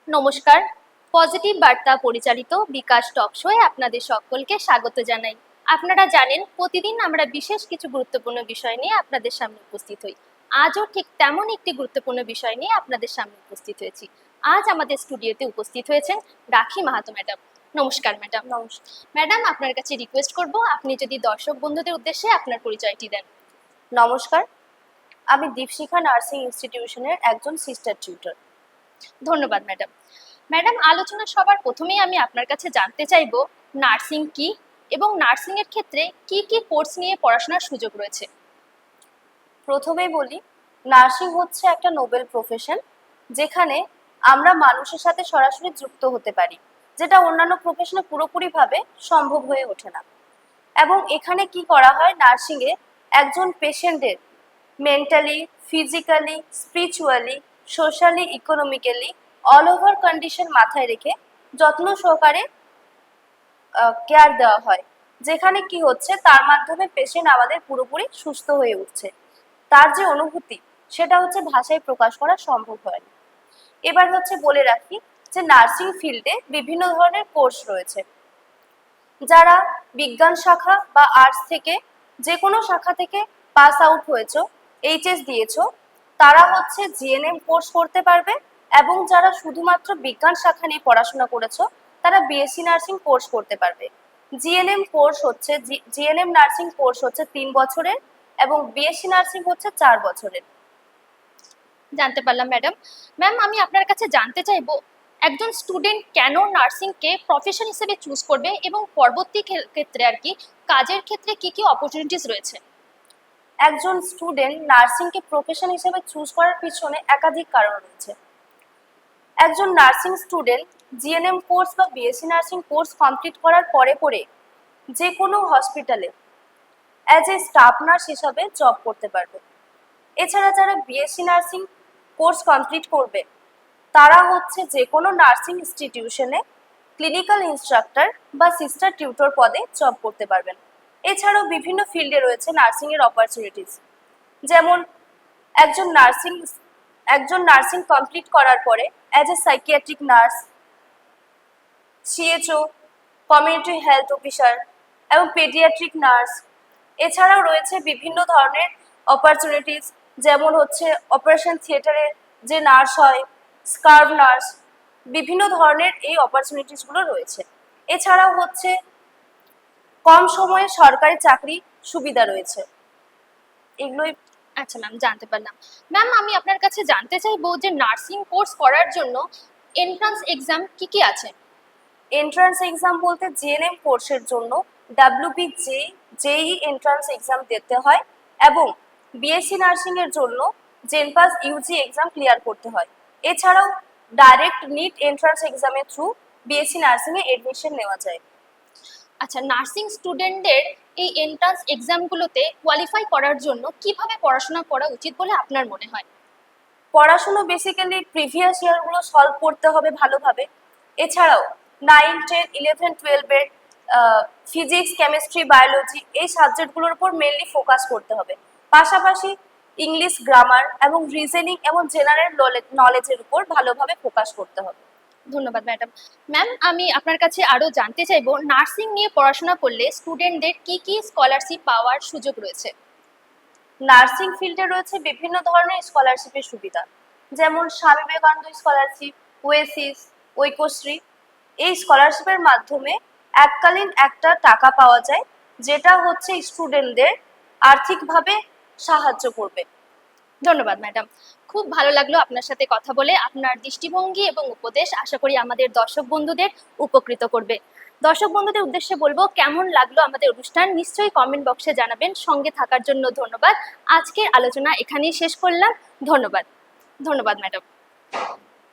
নমস্কার, পজিটিভ বার্তা পরিচালিত বিকাশ টক শোয়ে আপনাদের সকলকে স্বাগত জানাই। আপনারা জানেন প্রতিদিন আমরা বিশেষ কিছু গুরুত্বপূর্ণ বিষয় নিয়ে আপনাদের সামনে উপস্থিত হই। আজও ঠিক তেমন একটি গুরুত্বপূর্ণ বিষয় নিয়ে আপনাদের সামনে উপস্থিত হয়েছি। আজ আমাদের স্টুডিওতে উপস্থিত হয়েছেন রাখি মাহাতো ম্যাডাম। নমস্কার ম্যাডাম। নমস্কার। ম্যাডাম, আপনার কাছে রিকোয়েস্ট করব আপনি যদি দর্শক বন্ধুদের উদ্দেশ্যে আপনার পরিচয়টি দেন। নমস্কার, আমি দীপশিখা নার্সিং ইনস্টিটিউশনের একজন সিস্টার টিউটর। ধন্যবাদ ম্যাডাম। ম্যাডাম, আলোচনা সবার প্রথমেই আমি আপনার কাছে জানতে চাইব নার্সিং কি এবং নার্সিং এর ক্ষেত্রে কি কি কোর্স নিয়ে পড়াশোনার সুযোগ রয়েছে। প্রথমেই বলি, নার্সিং হচ্ছে একটা নোবেল প্রফেশন, যেখানে আমরা মানুষের সাথে সরাসরি যুক্ত হতে পারি, যেটা অন্যান্য প্রফেশনে পুরোপুরিভাবে সম্ভব হয়ে ওঠে না। এবং এখানে কি করা হয়, নার্সিংয়ে একজন পেশেন্টের mentally, physically, spiritually, socially, economically all over condition মাথায় রেখে যত্ন সহকারে কেয়ার দেওয়া হয়, যেখানে কি হচ্ছে তার মাধ্যমে পেশেন্ট আমাদের পুরোপুরি সুস্থ হয়ে উঠছে। তার যে অনুভূতি সেটা হচ্ছে ভাষায় প্রকাশ করা সম্ভব হয়নি। এবার হচ্ছে বলে রাখি যে নার্সিং ফিল্ডে বিভিন্ন ধরনের কোর্স রয়েছে। যারা বিজ্ঞান শাখা বা আর্টস থেকে যে কোনো শাখা থেকে পাস আউট হয়েছো, এইচএস দিয়েছো, তারা হচ্ছে জিএনএম কোর্স করতে পারবে। এবং যারা শুধুমাত্র বিজ্ঞান শাখা নিয়ে পড়াশোনা করেছো, তারা বিএসসি নার্সিং কোর্স করতে পারবে। জিএনএম নার্সিং কোর্স হচ্ছে 3 বছরের এবং বিএসসি নার্সিং হচ্ছে 4 বছরের। জানতে পারলাম ম্যাডাম। ম্যাম, আমি আপনার কাছে জানতে চাইবো একজন স্টুডেন্ট কেন নার্সিংকে প্রফেশন হিসেবে চুজ করবে এবং পরবর্তী ক্ষেত্রে আর কি কাজের ক্ষেত্রে কি কি অপরচুনিটিস রয়েছে। একজন স্টুডেন্ট নার্সিংকে প্রফেশন হিসেবে চুজ করার পিছনে একাধিক কারণ রয়েছে। একজন নার্সিং স্টুডেন্ট জিএনএম কোর্স বা বিএসসি নার্সিং কোর্স কমপ্লিট করার পরে যে কোনো হসপিটালে অ্যাজ এ স্টাফ নার্স হিসাবে জব করতে পারবে। এছাড়া যারা বিএসসি নার্সিং কোর্স কমপ্লিট করবে, তারা হচ্ছে যে কোনো নার্সিং ইনস্টিটিউশনে ক্লিনিক্যাল ইনস্ট্রাক্টর বা সিস্টার টিউটর পদে জব করতে পারবেন। এছাড়াও বিভিন্ন ফিল্ডে রয়েছে নার্সিংয়ের অপরচুনিটিস, যেমন একজন নার্সিং কমপ্লিট করার পরে as a psychiatric nurse, সিএচও, community health officer এবং পেডিয়াট্রিক নার্স। এছাড়াও রয়েছে বিভিন্ন ধরনের অপরচুনিটিস, যেমন হচ্ছে অপারেশন থিয়েটারে যে নার্স হয়, স্কার্ভ নার্স, বিভিন্ন ধরনের এই অপরচুনিটিসগুলো রয়েছে। এছাড়াও হচ্ছে কম সময়ে সরকারি চাকরি সুবিধা রয়েছে। এগুলোই। আচ্ছা ম্যাম, জানতে পারলাম। ম্যাম, আমি আপনার কাছে জানতে চাইবো যে নার্সিং কোর্স করার জন্য এন্ট্রান্স এক্সাম কি কি আছে। এন্ট্রান্স এক্সাম বলতে জিএনএম কোর্সের জন্য WBJ, জেই এন্ট্রান্স এক্সাম দিতে হয় এবং বিএসসি নার্সিং এর জন্য জেনপাস ইউজি এক্সাম ক্লিয়ার করতে হয়। এছাড়াও ডাইরেক্ট নিট এন্ট্রান্স এক্সামের থ্রু বিএসসি নার্সিং এ এডমিশন নেওয়া যায়। আচ্ছা, নার্সিং স্টুডেন্টদের এই এন্ট্রান্স এক্সামগুলোতে কোয়ালিফাই করার জন্য কিভাবে পড়াশোনা করা উচিত বলে আপনার মনে হয়? পড়াশুনো বেসিক্যালি প্রিভিয়াস ইয়ারগুলো সলভ করতে হবে ভালোভাবে। এছাড়াও 9, 10, 11, 12-এর ফিজিক্স, কেমিস্ট্রি, বায়োলজি এই সাবজেক্টগুলোর উপর মেনলি ফোকাস করতে হবে। পাশাপাশি ইংলিশ, গ্রামার এবং রিজনিং এবং জেনারেল নলেজের উপর ভালোভাবে ফোকাস করতে হবে। ধন্যবাদ ম্যাডাম। ম্যাম, আমি আপনার কাছে আরও জানতে চাইবো নার্সিং নিয়ে পড়াশোনা করলে স্টুডেন্টদের কি কি স্কলারশিপ পাওয়ার সুযোগ রয়েছে। নার্সিং ফিল্ডে রয়েছে বিভিন্ন ধরনের স্কলারশিপের সুবিধা, যেমন স্বামী বিবেকানন্দ স্কলারশিপ, ওয়েসিস, ঐক্যশ্রী। এই স্কলারশিপের মাধ্যমে এককালীন একটা টাকা পাওয়া যায়, যেটা হচ্ছে স্টুডেন্টদের আর্থিকভাবে সাহায্য করবে। ধন্যবাদ ম্যাডাম। খুব ভালো লাগলো আপনার সাথে কথা বলে। আপনার দৃষ্টিভঙ্গি এবং উপদেশ আশা করি আমাদের দর্শক বন্ধুদের উপকৃত করবে। দর্শক বন্ধুদের উদ্দেশ্যে বলবো, কেমন লাগলো আমাদের অনুষ্ঠান নিশ্চয়ই কমেন্ট বক্সে জানাবেন। সঙ্গে থাকার জন্য ধন্যবাদ। আজকের আলোচনা এখানেই শেষ করলাম। ধন্যবাদ ম্যাডাম।